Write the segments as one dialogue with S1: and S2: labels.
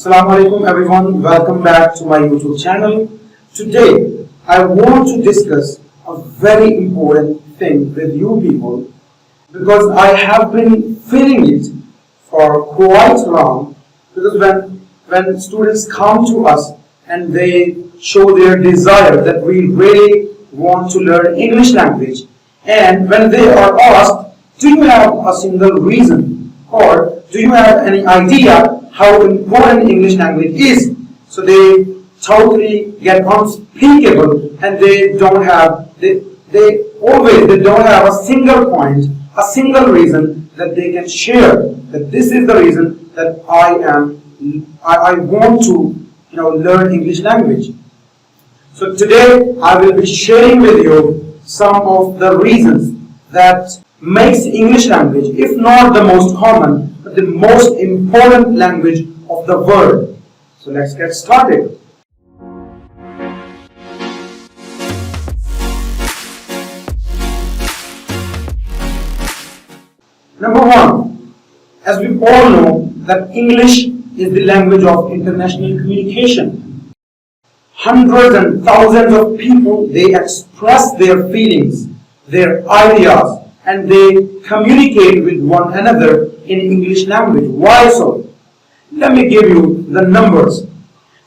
S1: Assalamu alaikum everyone, welcome back to my YouTube channel. Today I want to discuss a very important thing with you people because I have been feeling it for quite long, because when students come to us and they show their desire that we really want to learn English language, and when they are asked, do you have a single reason or do you have any idea how important English language is? So they totally get unspeakable and they don't have a single point, a single reason that they can share, that this is the reason that I want to learn English language. So today I will be sharing with you some of the reasons that makes English language, if not the most common, but the most important language of the world. So let's get started. Number one, as we all know that English is the language of international communication. Hundreds and thousands of people, they express their feelings, their ideas, and they communicate with one another in English language. Why so? Let me give you the numbers.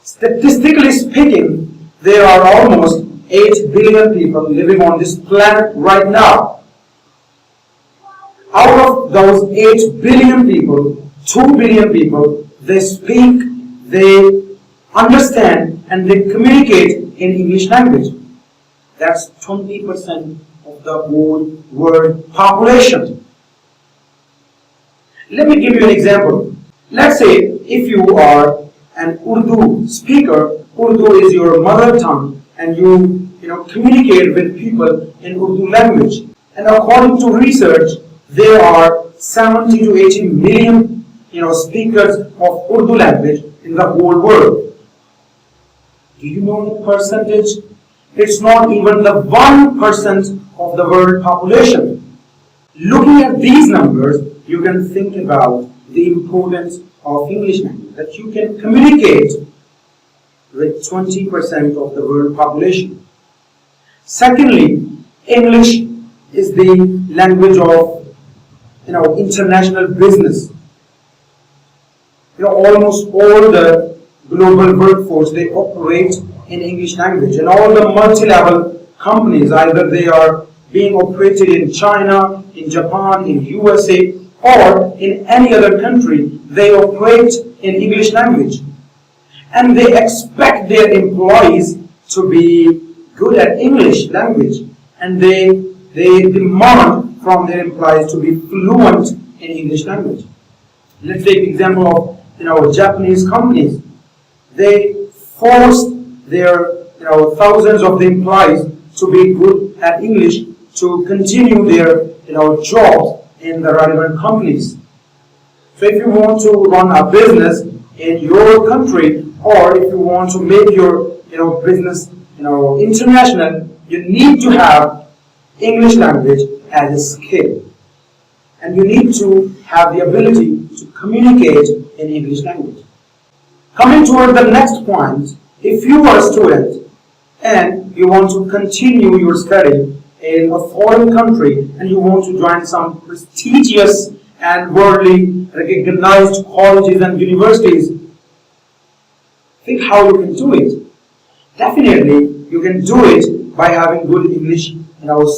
S1: Statistically speaking, there are almost 8 billion people living on this planet right now. Out of those 8 billion people, 2 billion people, they speak, they understand, and they communicate in English language. That's 20% of the whole world population. Let me give you an example. Let's say if you are an Urdu speaker, Urdu is your mother tongue, and you communicate with people in Urdu language. And according to research, there are 70 to 80 million speakers of Urdu language in the whole world. Do you know the percentage? It's not even the 1% of the world population. Looking at these numbers, you can think about the importance of English language, that you can communicate with 20% of the world population. Secondly, English is the language of international business. Almost all the global workforce, they operate in English language, and all the multi-level companies, either they are being operated in China, in Japan, in USA, or in any other country, they operate in English language. And they expect their employees to be good at English language, and they demand from their employees to be fluent in English language. Let's take the example of Japanese companies. They force their thousands of the employees to be good at English to continue their jobs in the relevant companies. So if you want to run a business in your country, or if you want to make your business international, you need to have English language as a skill, and you need to have the ability to communicate in English language. Coming toward the next point, if you are a student and you want to continue your study in a foreign country and you want to join some prestigious and worldly recognized colleges and universities, think how you can do it. Definitely, you can do it by having good English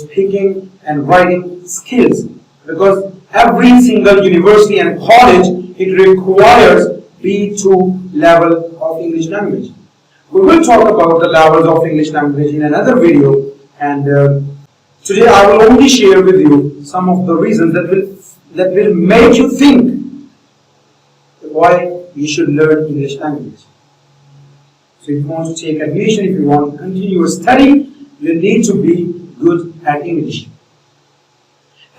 S1: speaking and writing skills, because every single university and college, it requires B2 level of English language. We will talk about the levels of English language in another video, and today I will only share with you some of the reasons that will make you think why you should learn English language. So if you want to take admission, if you want to continue your study, you need to be good at English.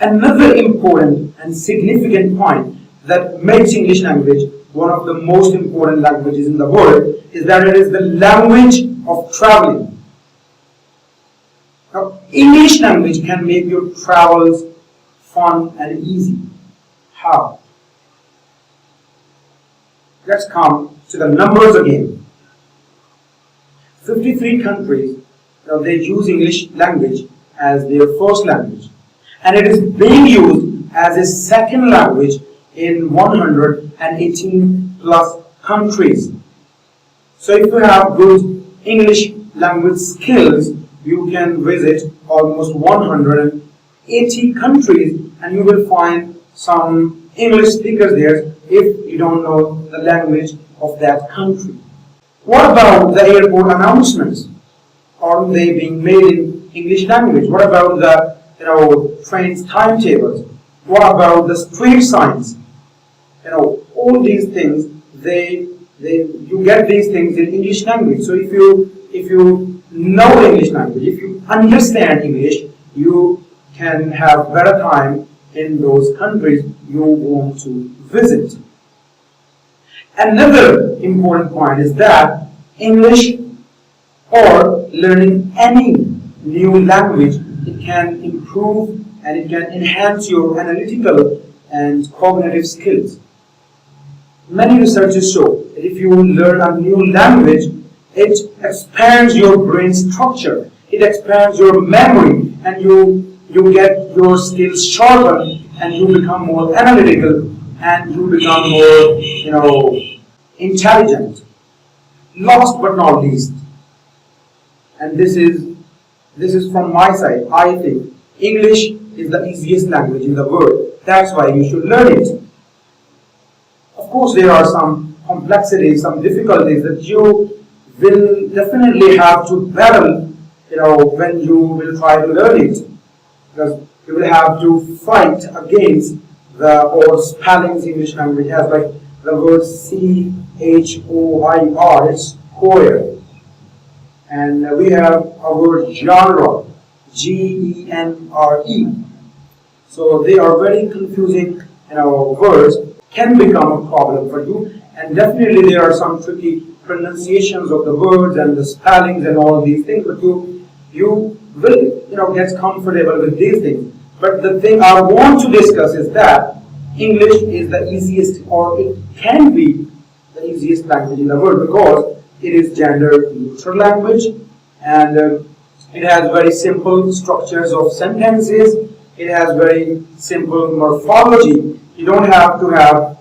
S1: Another important and significant point that makes English language one of the most important languages in the world is that it is the language of traveling. Now, English language can make your travels fun and easy. How? Let's come to the numbers again. 53 countries, they use English language as their first language, and it is being used as a second language in 118 plus countries. So if you have good English language skills, you can visit almost 180 countries and you will find some English speakers there if you don't know the language of that country. What about the airport announcements? Are they being made in English language? What about the trains timetables? What about the street signs? All these things, you get these things in English language. So if you know English language, if you understand English, you can have better time in those countries you want to visit. Another important point is that English or learning any new language, it can improve and it can enhance your analytical and cognitive skills. Many researchers show that if you learn a new language, it expands your brain structure, it expands your memory, and you get your skills sharpened, and you become more analytical, and you become more, intelligent. Last but not least, and this is from my side, I think English is the easiest language in the world. That's why you should learn it. Of course, there are some complexities, some difficulties that you will definitely have to battle, when you will try to learn it, because you will have to fight against the odd spellings English language has, like the word CHOIR, it's choir, and we have a word genre, GENRE. So they are very confusing, words, can become a problem for you, and definitely there are some tricky pronunciations of the words and the spellings and all these things, but you will get comfortable with these things. But the thing I want to discuss is that English is the easiest, or it can be the easiest language in the world, because it is gender neutral language, and it has very simple structures of sentences. It has very simple morphology. You don't have to have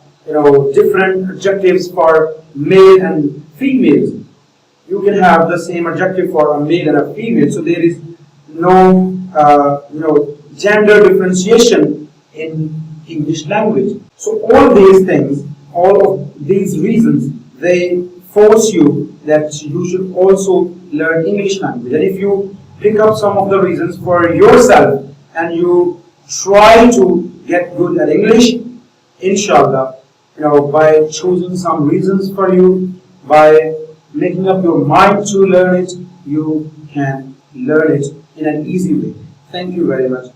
S1: different adjectives for male and females. You can have the same adjective for a male and a female. So there is no gender differentiation in English language. So all these things, all of these reasons, they force you that you should also learn English language. And if you pick up some of the reasons for yourself and you try to get good at English, inshallah, by choosing some reasons for you, by making up your mind to learn it, you can learn it in an easy way. Thank you very much.